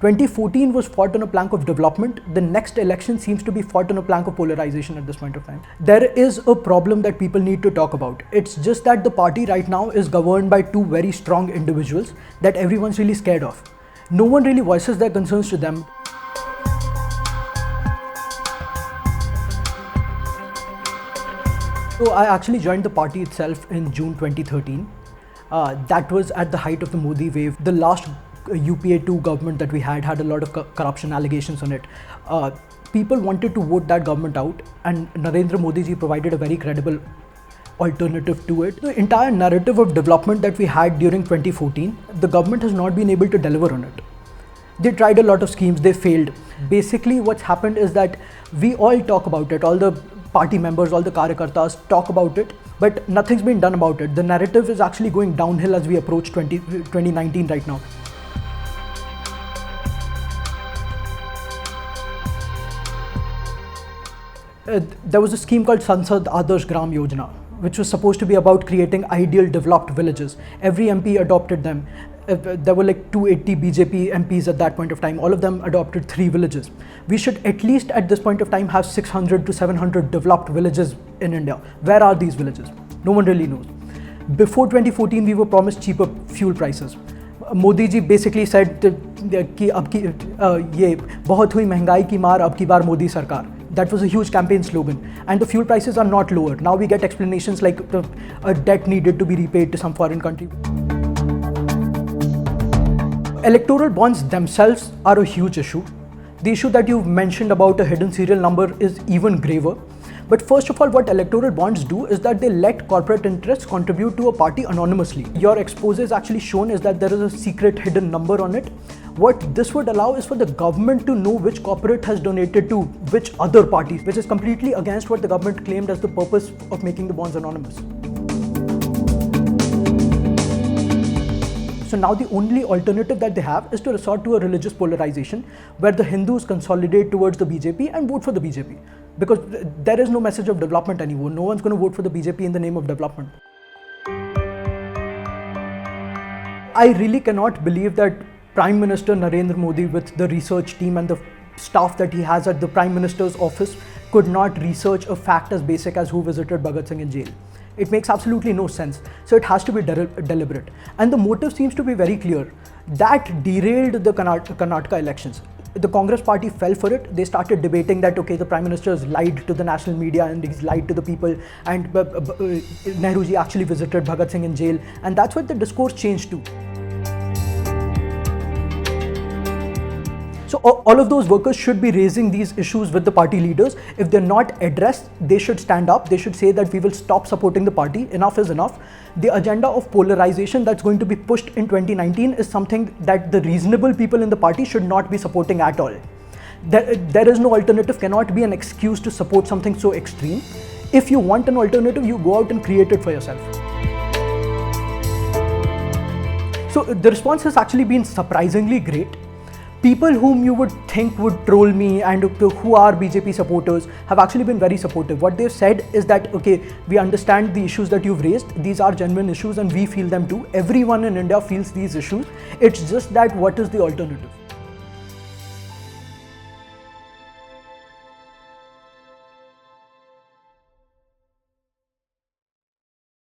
2014 was fought on a plank of development. The next election seems to be fought on a plank of polarization at this point of time. There is a problem that people need to talk about. It's just that the party right now is governed by two very strong individuals that everyone's really scared of. No one really voices their concerns to them. So I actually joined the party itself in June 2013. That was at the height of the Modi wave. The last UPA 2 government that we had a lot of corruption allegations on it. People wanted to vote that government out, and Narendra Modi ji provided a very credible alternative to it. The entire narrative of development that we had during 2014, the government has not been able to deliver on it. They tried a lot of schemes, they failed. Basically what's happened is that we all talk about it, all the party members, all the Karyakartas talk about it, but nothing's been done about it. The narrative is actually going downhill as we approach 2019 right now. There was a scheme called Sansad Adarsh Gram Yojana, which was supposed to be about creating ideal developed villages. Every MP adopted them. There were like 280 BJP MPs at that point of time. All of them adopted 3 villages. We should at least at this point of time have 600 to 700 developed villages in India. Where are these villages? No one really knows. Before 2014, we were promised cheaper fuel prices. Modi ji basically said कि अब की ये बहुत हुई महंगाई की मार, अब की बार मोदी सरकार. That was a huge campaign slogan, and the fuel prices are not lower. Now we get explanations like a debt needed to be repaid to some foreign country. Electoral bonds themselves are a huge issue. The issue that you've mentioned about a hidden serial number is even graver. But first of all, what electoral bonds do is that they let corporate interests contribute to a party anonymously. Your expose is actually shown is that there is a secret hidden number on it. What this would allow is for the government to know which corporate has donated to which other party, which is completely against what the government claimed as the purpose of making the bonds anonymous. So now the only alternative that they have is to resort to a religious polarization where the Hindus consolidate towards the BJP and vote for the BJP. Because there is no message of development anymore. No one's going to vote for the BJP in the name of development. I really cannot believe that Prime Minister Narendra Modi, with the research team and the staff that he has at the Prime Minister's office, could not research a fact as basic as who visited Bhagat Singh in jail. It makes absolutely no sense. So it has to be deliberate. And the motive seems to be very clear. That derailed the Karnataka elections. The Congress party fell for it. They started debating that, okay, the Prime Minister has lied to the national media and he's lied to the people, and Nehru ji actually visited Bhagat Singh in jail. And that's what the discourse changed to. So all of those workers should be raising these issues with the party leaders. If they're not addressed, they should stand up. They should say that we will stop supporting the party. Enough is enough. The agenda of polarization that's going to be pushed in 2019 is something that the reasonable people in the party should not be supporting at all. There is no alternative, cannot be an excuse to support something so extreme. If you want an alternative, you go out and create it for yourself. So the response has actually been surprisingly great. People whom you would think would troll me and who are BJP supporters have actually been very supportive. What they've said is that, okay, we understand the issues that you've raised. These are genuine issues and we feel them too. Everyone in India feels these issues. It's just that what is the alternative?